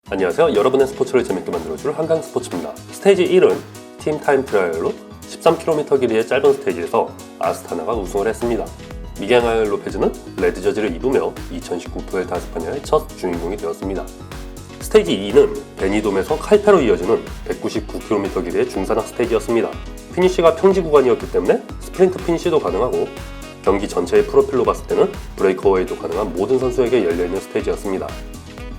안녕하세요. 여러분의 스포츠를 재밌게 만들어줄 한강스포츠입니다. 스테이지 1은 팀 타임 트라이얼로 13km 길이의 짧은 스테이지에서 아스타나가 우승을 했습니다. 미겔 아이엘 로페즈는 레드 저지를 입으며 2019 vuelta 아스파냐의 첫 주인공이 되었습니다. 스테이지 2는 베니돔에서 칼페로 이어지는 199km 길이의 중산악 스테이지였습니다. 피니쉬가 평지 구간이었기 때문에 스프린트 피니쉬도 가능하고 경기 전체의 프로필로 봤을 때는 브레이크어웨이도 가능한 모든 선수에게 열려있는 스테이지였습니다.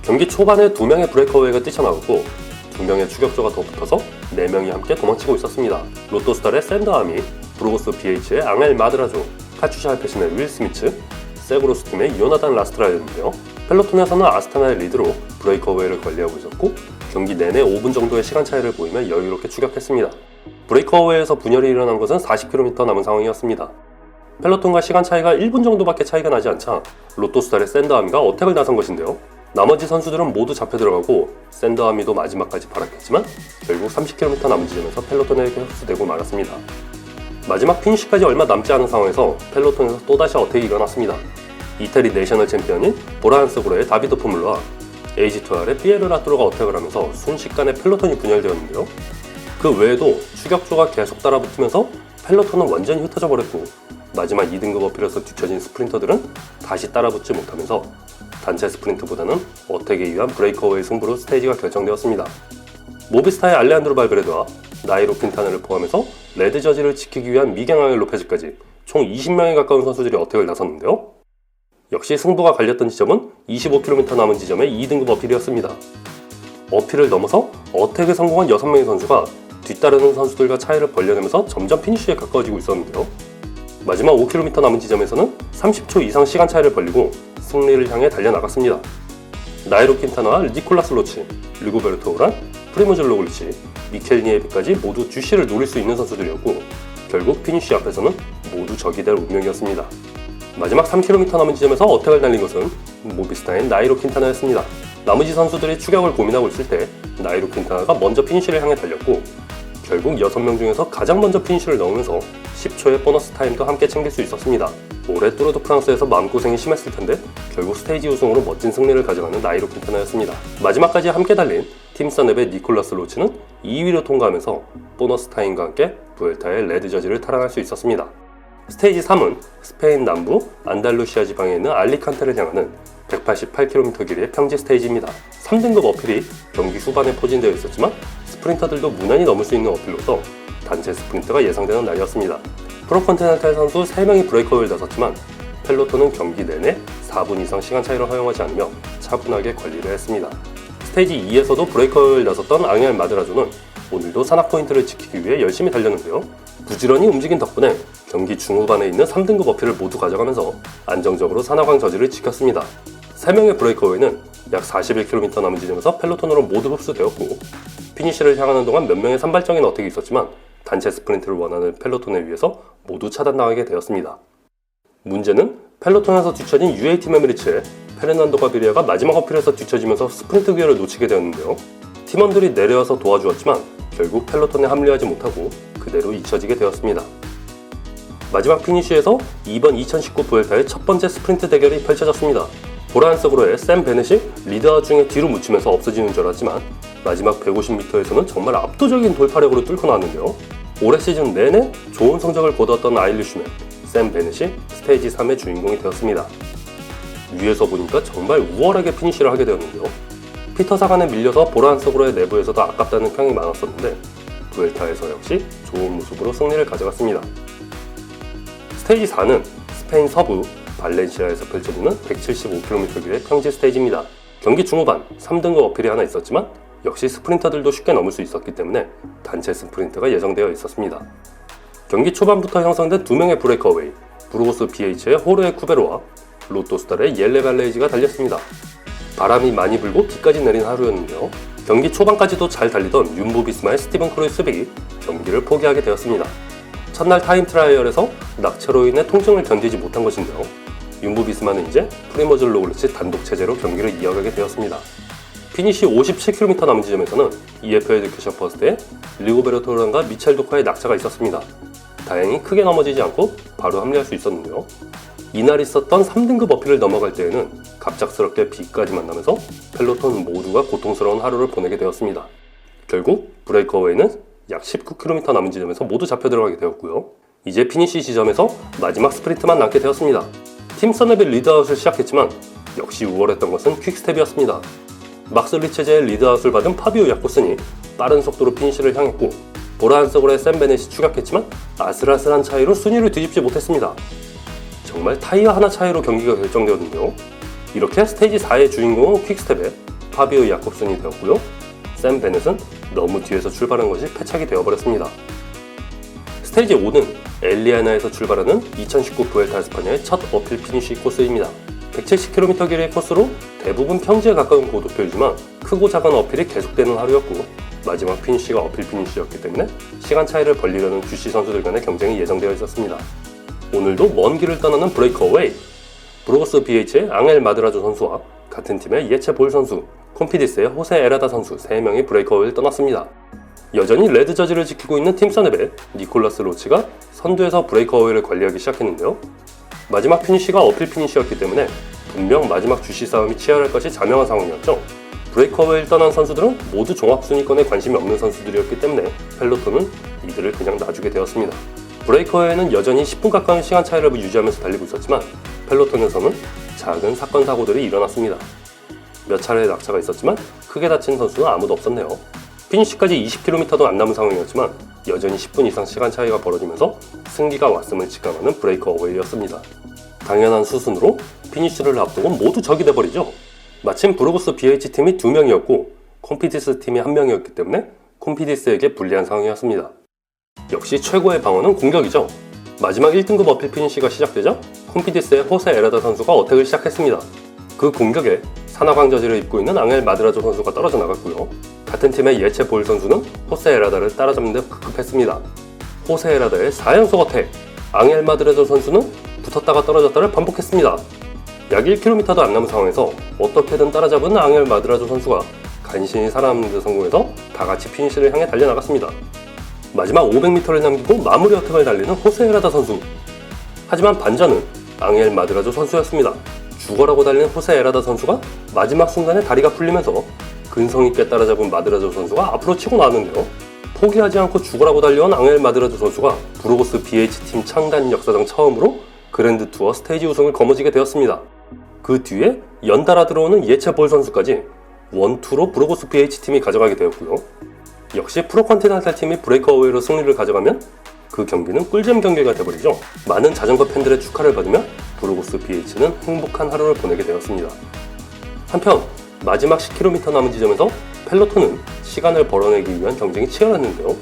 경기 초반에 2명의 브레이크어웨이가 뛰쳐나오고 2명의 추격조가 더 붙어서 4명이 함께 도망치고 있었습니다. 로토스달의 샌더아미, 브루고스 BH의 앙헬 마드라조, 카츄샤 알페신의 윌 스미츠, 세그로스 팀의 요나단 라스트라였는데요. 펠로톤에서는 아스타나의 리드로 브레이크어웨이를 관리하고 있었고 경기 내내 5분 정도의 시간 차이를 보이며 여유롭게 추격했습니다. 브레이크어웨이에서 분열이 일어난 것은 40km 남은 상황이었습니다. 펠로톤과 시간 차이가 1분 정도밖에 차이가 나지 않자 로토스달의 샌더아미가 어택을 나선 것인데요. 나머지 선수들은 모두 잡혀 들어가고 샌더아미도 마지막까지 발악했지만 결국 30km 남은 지점에서 펠로톤에게 흡수되고 말았습니다. 마지막 피니쉬까지 얼마 남지 않은 상황에서 펠로톤에서 또다시 어택이 일어났습니다. 이태리 내셔널 챔피언인 보라한스그로의 다비도 포뮬러와 AG2R의 피에르 라뚜로가 어택을 하면서 순식간에 펠로톤이 분열되었는데요. 그 외에도 추격조가 계속 따라붙으면서 펠로톤은 완전히 흩어져 버렸고 마지막 2등급 어필에서 뒤처진 스프린터들은 다시 따라붙지 못하면서 단체 스프린트보다는 어택에 의한 브레이크어웨이 승부로 스테이지가 결정되었습니다. 모비스타의 알레한드로 발베르데와 나이로 퀸타나를 포함해서 레드 저지를 지키기 위한 미겔 아이엘 로페즈까지 총 20명에 가까운 선수들이 어택을 나섰는데요. 역시 승부가 갈렸던 지점은 25km 남은 지점의 2등급 어필이었습니다. 어필을 넘어서 어택에 성공한 6명의 선수가 뒤따르는 선수들과 차이를 벌려내면서 점점 피니쉬에 가까워지고 있었는데요. 마지막 5km 남은 지점에서는 30초 이상 시간 차이를 벌리고 승리를 향해 달려나갔습니다. 나이로 퀸타나와 니콜라스 로치, 리고베르토 오란, 프리모즈 로글리치, 미켈 니에비까지 모두 GC를 노릴 수 있는 선수들이었고 결국 피니쉬 앞에서는 모두 적이 될 운명이었습니다. 마지막 3km 남은 지점에서 어택을 날린 것은 모비스타인 나이로 퀸타나였습니다. 나머지 선수들이 추격을 고민하고 있을 때 나이로 퀸타나가 먼저 피니쉬를 향해 달렸고 결국 6명 중에서 가장 먼저 피니쉬를 넣으면서 10초의 보너스 타임도 함께 챙길 수 있었습니다. 올해 뚜르드 프랑스에서 마음고생이 심했을 텐데 결국 스테이지 우승으로 멋진 승리를 가져가는 나이로 퀸타나였습니다. 마지막까지 함께 달린 팀 서넵의 니콜라스 로치는 2위로 통과하면서 보너스 타임과 함께 부엘타의 레드 저지를 탈환할 수 있었습니다. 스테이지 3은 스페인 남부 안달루시아 지방에 있는 알리칸테를 향하는 188km 길이의 평지 스테이지입니다. 3등급 어필이 경기 후반에 포진되어 있었지만 스프린터들도 무난히 넘을 수 있는 어필로서 단체 스프린트가 예상되는 날이었습니다. 프로컨티넨탈 선수 3명이 브레이크어웨이를 나섰지만 펠로톤은 경기 내내 4분 이상 시간 차이를 허용하지 않으며 차분하게 관리를 했습니다. 스테이지 2에서도 브레이크어웨이를 나섰던 앙헬 마드라조는 오늘도 산악 포인트를 지키기 위해 열심히 달렸는데요. 부지런히 움직인 덕분에 경기 중후반에 있는 3등급 어필을 모두 가져가면서 안정적으로 산악왕 저지를 지켰습니다. 3명의 브레이크어웨이는 약 41km 남은 지점에서 펠로톤으로 모두 흡수되었고 피니쉬를 향하는 동안 몇 명의 산발적인 어택이 있었지만 단체 스프린트를 원하는 펠로톤에 의해서 모두 차단당하게 되었습니다. 문제는 펠로톤에서 뒤처진 UA팀 에미리츠의 페르난도 가비리아가 마지막 어필에서 뒤처지면서 스프린트 기회를 놓치게 되었는데요. 팀원들이 내려와서 도와주었지만 결국 펠로톤에 합류하지 못하고 그대로 잊혀지게 되었습니다. 마지막 피니쉬에서 이번 2019 부엘타의 첫 번째 스프린트 대결이 펼쳐졌습니다. 보라한스그로의 샘 베넷이 리더 중에 뒤로 묻히면서 없어지는 줄 알았지만 마지막 150m에서는 정말 압도적인 돌파력으로 뚫고 나왔는데요. 올해 시즌 내내 좋은 성적을 거두었던 아일리슈맨, 샘 베넷이 스테이지 3의 주인공이 되었습니다. 위에서 보니까 정말 우월하게 피니쉬를 하게 되었는데요. 피터 사간에 밀려서 보라한스그로의 내부에서도 아깝다는 평이 많았었는데 부엘타에서 역시 좋은 모습으로 승리를 가져갔습니다. 스테이지 4는 스페인 서부 발렌시아에서 펼쳐지는 175km 길이의 평지 스테이지입니다. 경기 중후반 3등급 어필이 하나 있었지만 역시 스프린터들도 쉽게 넘을 수 있었기 때문에 단체 스프린트가 예정되어 있었습니다. 경기 초반부터 형성된 2명의 브레이크어웨이, 브루고스 BH의 호르에 쿠베로와 로토스달의 옐레 발레이지가 달렸습니다. 바람이 많이 불고 비까지 내린 하루였는데요. 경기 초반까지도 잘 달리던 윤보 비스마의 스티븐 크루이스빅이 경기를 포기하게 되었습니다. 첫날 타임 트라이얼에서 낙차로 인해 통증을 견디지 못한 것인데요. 윤보 비스마는 이제 프리모즈 로글리치 단독 체제로 경기를 이어가게 되었습니다. 피니시 57km 남은 지점에서는 EF 에듀케이션 퍼스트에 리고베르토 오란과 미첼 도카의 낙차가 있었습니다. 다행히 크게 넘어지지 않고 바로 합류할 수 있었는데요. 이날 있었던 3등급 어필을 넘어갈 때에는 갑작스럽게 B까지 만나면서 펠로톤 모두가 고통스러운 하루를 보내게 되었습니다. 결국 브레이크어웨이는 약 19km 남은 지점에서 모두 잡혀 들어가게 되었고요. 이제 피니시 지점에서 마지막 스프린트만 남게 되었습니다. 팀 서넵이 리드아웃을 시작했지만 역시 우월했던 것은 퀵스텝이었습니다. 막스 리체제의 리드아웃을 받은 파비오 야코슨이 빠른 속도로 피니시를 향했고 보라한 서글의 샘 베넷이 추격했지만 아슬아슬한 차이로 순위를 뒤집지 못했습니다. 정말 타이어 하나 차이로 경기가 결정되었는데요. 이렇게 스테이지 4의 주인공은 퀵스텝의 파비오 야콥슨이 되었고요. 샘 베넷은 너무 뒤에서 출발한 것이 패착이 되어버렸습니다. 스테이지 5는 엘리아나에서 출발하는 2019 부엘타 에스파냐의 첫 어필 피니시 코스입니다. 170km 길이의 코스로 대부분 평지에 가까운 고도표이지만 크고 작은 어필이 계속되는 하루였고 마지막 피니시가 어필 피니시였기 때문에 시간 차이를 벌리려는 주시 선수들 간의 경쟁이 예정되어 있었습니다. 오늘도 먼 길을 떠나는 브레이크어웨이, 브로거스 BH의 앙헬 마드라조 선수와 같은 팀의 예체 볼 선수, 콤피디스의 호세 에라다 선수 3명이 브레이크어웨이를 떠났습니다. 여전히 레드 저지를 지키고 있는 팀 서넵의 니콜라스 로치가 선두에서 브레이크어웨이를 관리하기 시작했는데요. 마지막 피니시가 어필 피니시였기 때문에 분명 마지막 주시 싸움이 치열할 것이 자명한 상황이었죠. 브레이크어웨이를 떠난 선수들은 모두 종합순위권에 관심이 없는 선수들이었기 때문에 펠로톤은 이들을 그냥 놔주게 되었습니다. 브레이크어웨이는 여전히 10분 가까운 시간 차이를 유지하면서 달리고 있었지만 펠로톤에서는 작은 사건 사고들이 일어났습니다. 몇 차례의 낙차가 있었지만 크게 다친 선수는 아무도 없었네요. 피니시까지 20km도 안 남은 상황이었지만 여전히 10분 이상 시간 차이가 벌어지면서 승기가 왔음을 직감하는 브레이크어웨이였습니다. 당연한 수순으로 피니시를 앞두고 모두 적이 돼버리죠. 마침 브로거스 BH팀이 2명이었고 콤피디스 팀이 1명이었기 때문에 콤피디스에게 불리한 상황이었습니다. 역시 최고의 방어는 공격이죠. 마지막 1등급 어필 피니시가 시작되자 콤피디스의 호세 에라다 선수가 어택을 시작했습니다. 그 공격에 산화광 저지를 입고 있는 앙헬 마드라조 선수가 떨어져 나갔고요. 같은 팀의 예체 볼 선수는 호세 에라다를 따라잡는 데 급급했습니다. 호세 에라다의 4연속 어택! 앙헬 마드라조 선수는 붙었다가 떨어졌다를 반복했습니다. 약 1km도 안 남은 상황에서 어떻게든 따라잡은 앙헬 마드라조 선수가 간신히 살아남는 데 성공해서 다같이 피니시를 향해 달려나갔습니다. 마지막 500m를 남기고 마무리 어택을 달리는 호세 에라다 선수. 하지만 반전은 앙헬 마드라조 선수였습니다. 죽어라고 달리는 호세 에라다 선수가 마지막 순간에 다리가 풀리면서 근성 있게 따라잡은 마드라조 선수가 앞으로 치고 나왔는데요. 포기하지 않고 죽어라고 달려온 앙헬 마드라조 선수가 브로거스 BH팀 창단 역사상 처음으로 그랜드 투어 스테이지 우승을 거머쥐게 되었습니다. 그 뒤에 연달아 들어오는 예체 볼 선수까지 원투로 브로거스 BH팀이 가져가게 되었고요. 역시 프로컨티넨탈 팀이 브레이크어웨이로 승리를 가져가면 그 경기는 꿀잼 경기가 되어버리죠. 많은 자전거 팬들의 축하를 받으며 브로거스 BH는 행복한 하루를 보내게 되었습니다. 한편 마지막 10km 남은 지점에서 펠로톤은 시간을 벌어내기 위한 경쟁이 치열했는데요.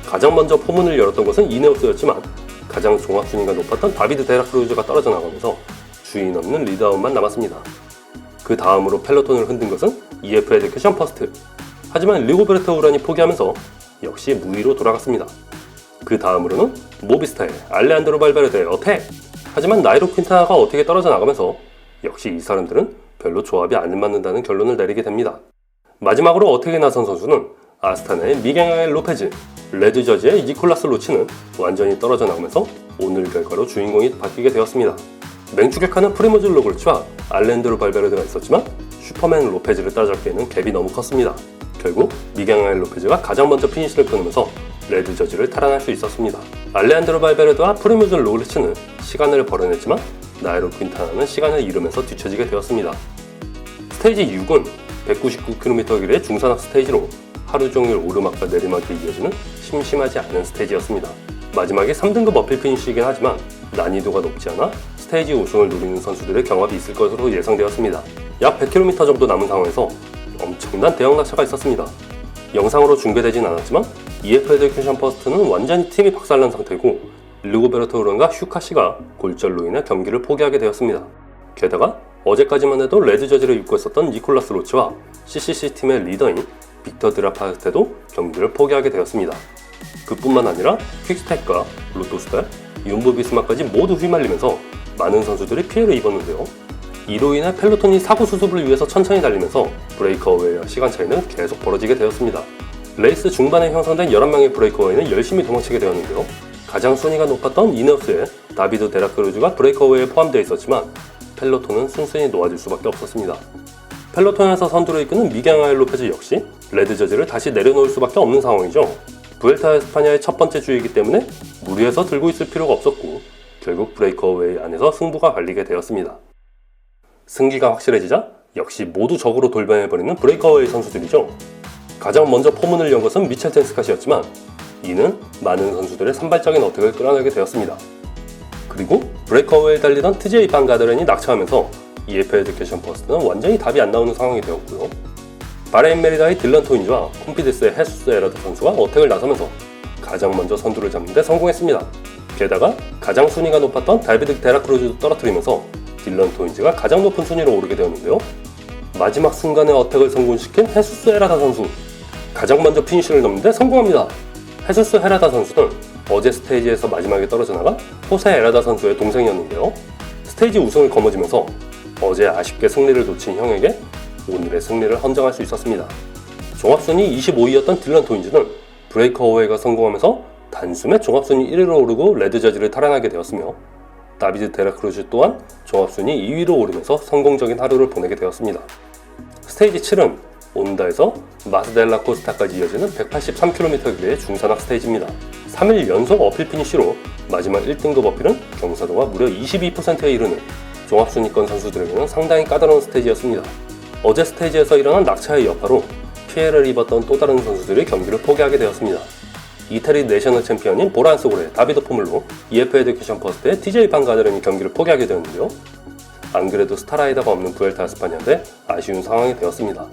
가장 먼저 포문을 열었던 것은 이네오스였지만 가장 종합순위가 높았던 다비드 데라크루즈가 떨어져 나가면서 주인 없는 리드아웃만 남았습니다. 그 다음으로 펠로톤을 흔든 것은 EF 에듀케이션 퍼스트. 하지만 리고베르토 우란이 포기하면서 역시 무위로 돌아갔습니다. 그 다음으로는 모비스타의 알레한드로 발베르데의 어택! 하지만 나이로 퀸타나가 어떻게 떨어져 나가면서 역시 이 사람들은 별로 조합이 안 맞는다는 결론을 내리게 됩니다. 마지막으로 어택에 나선 선수는 아스타나의 미겔 로페즈, 레드 저지의 니콜라스 로치는 완전히 떨어져 나오면서 오늘 결과로 주인공이 바뀌게 되었습니다. 맹추격하는 프리모즈 로그르치와 알레한드로 발베르데가 있었지만 슈퍼맨 로페즈를 따라잡기에는 갭이 너무 컸습니다. 결국 미겔 로페즈가 가장 먼저 피니시를 끊으면서 레드 저지를 탈환할 수 있었습니다. 알레한드로 발베르데와 프리모즈 로그르치는 시간을 벌어냈지만 나이로 퀸타나는 시간을 잃으면서 뒤처지게 되었습니다. 스테이지 6은 199km 길이의 중산악 스테이지로 하루 종일 오르막과 내리막이 이어지는 심심하지 않은 스테이지였습니다. 마지막에 3등급 어필 피니시이긴 하지만 난이도가 높지 않아 스테이지 우승을 노리는 선수들의 경합이 있을 것으로 예상되었습니다. 약 100km 정도 남은 상황에서 엄청난 대형 낙차가 있었습니다. 영상으로 중계되진 않았지만 EF 에듀케이션 퍼스트는 완전히 팀이 박살난 상태고 리고베르토 우란과 휴카시가 골절로 인해 경기를 포기하게 되었습니다. 게다가 어제까지만 해도 레드 저지를 입고 있었던 니콜라스 로치와 CCC 팀의 리더인 빅터 드라파스테도 경기를 포기하게 되었습니다. 그뿐만 아니라 퀵스텝과 로토스달, 윤보 비스마까지 모두 휘말리면서 많은 선수들이 피해를 입었는데요. 이로 인해 펠로톤이 사고 수습을 위해서 천천히 달리면서 브레이크어웨이와 시간 차이는 계속 벌어지게 되었습니다. 레이스 중반에 형성된 11명의 브레이크어웨이는 열심히 도망치게 되었는데요. 가장 순위가 높았던 이너스의 다비드 데라크루즈가 브레이커웨이에 포함되어 있었지만 펠로톤은 순순히 놓아질 수밖에 없었습니다. 펠로톤에서 선두를 이끄는 미겔 앙헬 로페즈 역시 레드저지를 다시 내려놓을 수밖에 없는 상황이죠. 부엘타 에스파냐의 첫 번째 주이기 때문에 무리해서 들고 있을 필요가 없었고 결국 브레이커웨이 안에서 승부가 갈리게 되었습니다. 승기가 확실해지자 역시 모두 적으로 돌변해버리는 브레이커웨이 선수들이죠. 가장 먼저 포문을 연 것은 미첼 텐스캇이었지만 이는 많은 선수들의 산발적인 어택을 끌어내게 되었습니다. 그리고 브레이커웨이에 달리던 TJ 반 가드렌이 낙차하면서 EFL 에듀케이션 퍼스트는 완전히 답이 안 나오는 상황이 되었고요. 바레인 메리다의 딜런 토인즈와 콤피디스의 헤수스 에라드 선수가 어택을 나서면서 가장 먼저 선두를 잡는 데 성공했습니다. 게다가 가장 순위가 높았던 다비드 데라크루즈도 떨어뜨리면서 딜런 토인즈가 가장 높은 순위로 오르게 되었는데요. 마지막 순간에 어택을 성공시킨 헤수스 에라다 선수, 가장 먼저 피니쉬를 넘는데 성공합니다. 헤수스 헤라다 선수는 어제 스테이지에서 마지막에 떨어져 나간 호세 에라다 선수의 동생이었는데요. 스테이지 우승을 거머쥐면서 어제 아쉽게 승리를 놓친 형에게 오늘의 승리를 헌정할 수 있었습니다. 종합순위 25위였던 딜런 토인즈는 브레이커웨이가 성공하면서 단숨에 종합순위 1위로 오르고 레드저지를 탈환하게 되었으며 다비드 데라크루즈 또한 종합순위 2위로 오르면서 성공적인 하루를 보내게 되었습니다. 스테이지 7은 온다에서 마스델라 코스타까지 이어지는 183km 길이의 중산악 스테이지입니다. 3일 연속 어필 피니쉬로 마지막 1등급 어필은 경사도가 무려 22%에 이르는 종합순위권 선수들에게는 상당히 까다로운 스테이지였습니다. 어제 스테이지에서 일어난 낙차의 여파로 피해를 입었던 또 다른 선수들이 경기를 포기하게 되었습니다. 이태리 내셔널 챔피언인 보란스 고레, 다비드 포물로, EF 에듀케이션 퍼스트의 TJ 반 가드렌이 경기를 포기하게 되었는데요. 안 그래도 스타라이더가 없는 부엘타 에스파냐인데 아쉬운 상황이 되었습니다.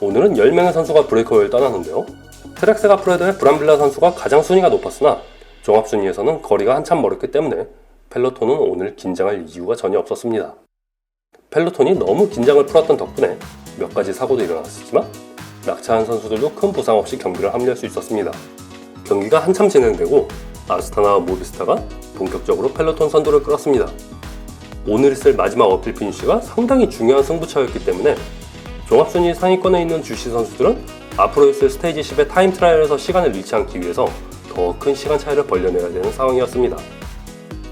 오늘은 10명의 선수가 브레이커웨이를 떠나는데요. 트렉세가 프레드의 브람빌라 선수가 가장 순위가 높았으나 종합순위에서는 거리가 한참 멀었기 때문에 펠로톤은 오늘 긴장할 이유가 전혀 없었습니다. 펠로톤이 너무 긴장을 풀었던 덕분에 몇 가지 사고도 일어났었지만 낙차한 선수들도 큰 부상 없이 경기를 합류할 수 있었습니다. 경기가 한참 진행되고 아스타나와 모비스타가 본격적으로 펠로톤 선두를 끌었습니다. 오늘 있을 마지막 어필 피니쉬가 상당히 중요한 승부처였기 때문에 종합순위 상위권에 있는 주시 선수들은 앞으로 있을 스테이지 10의 타임 트라이얼에서 시간을 잃지 않기 위해서 더 큰 시간 차이를 벌려내야 되는 상황이었습니다.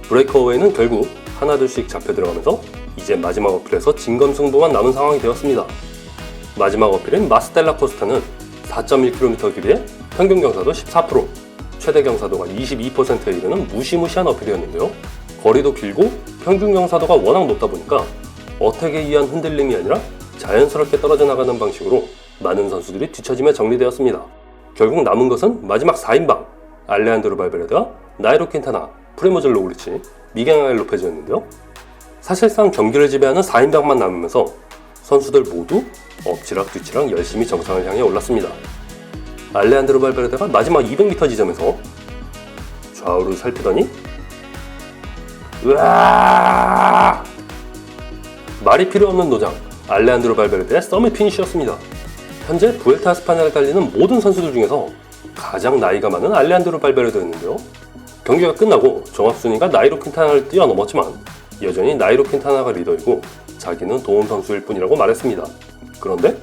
브레이커웨이는 결국 하나둘씩 잡혀 들어가면서 이제 마지막 어필에서 진검승부만 남은 상황이 되었습니다. 마지막 어필인 마스텔라 코스타는 4.1km 길이에 평균 경사도 14%, 최대 경사도가 22%에 이르는 무시무시한 어필이었는데요. 거리도 길고 평균 경사도가 워낙 높다 보니까 어택에 의한 흔들림이 아니라 자연스럽게 떨어져 나가는 방식으로 많은 선수들이 뒤처짐에 정리되었습니다. 결국 남은 것은 마지막 4인방 알레한드로 발베르데와 나이로 퀸타나, 프리모젤 로글리치, 미겔 앙헬 로페즈였는데요. 사실상 경기를 지배하는 4인방만 남으면서 선수들 모두 엎치락 뒤치락 열심히 정상을 향해 올랐습니다. 알레한드로 발베르데가 마지막 200m 지점에서 좌우를 살피더니 으아! 말이 필요 없는 노장 알레한드로 발베르데의 서밋 피니쉬였습니다. 현재 부엘타 에스파냐를 달리는 모든 선수들 중에서 가장 나이가 많은 알레한드로 발베르데였는데요. 경기가 끝나고 종합순위가 나이로 퀸타나를 뛰어넘었지만 여전히 나이로 퀸타나가 리더이고 자기는 도움 선수일 뿐이라고 말했습니다. 그런데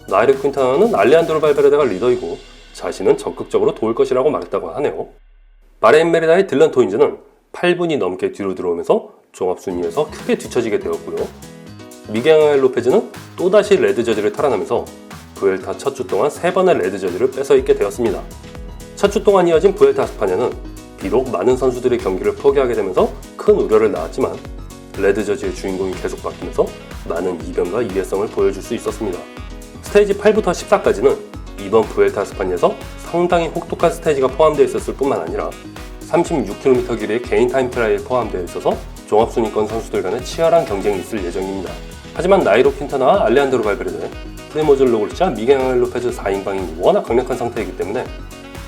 나이로 퀸타나는 알레한드로 발베르데가 리더이고 자신은 적극적으로 도울 것이라고 말했다고 하네요. 바레인 메리다의 딜런 토인즈는 8분이 넘게 뒤로 들어오면서 종합순위에서 크게 뒤처지게 되었고요. 미겔 앙헬 로페즈는 또다시 레드저지를 탈환하면서 부엘타 첫 주 동안 3번의 레드저지를 뺏어있게 되었습니다. 첫 주 동안 이어진 부엘타 에스파냐는 비록 많은 선수들이 경기를 포기하게 되면서 큰 우려를 낳았지만 레드저지의 주인공이 계속 바뀌면서 많은 이변과 이해성을 보여줄 수 있었습니다. 스테이지 8부터 14까지는 이번 부엘타 에스파냐에서 상당히 혹독한 스테이지가 포함되어 있었을 뿐만 아니라 36km 길이의 개인 타임 트라이에 포함되어 있어서 종합순위권 선수들 간의 치열한 경쟁이 있을 예정입니다. 하지만 나이로 퀸타나와 알레한드로 발베르데, 프리모젤 로글리치와 미겔 앙헬 로페즈 4인방이 워낙 강력한 상태이기 때문에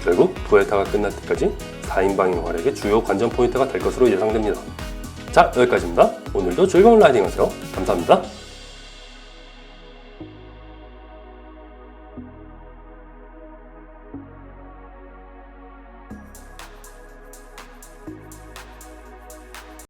결국 부엘타가 끝날 때까지 4인방의 활약이 주요 관전 포인트가 될 것으로 예상됩니다. 자, 여기까지입니다. 오늘도 즐거운 라이딩 하세요. 감사합니다.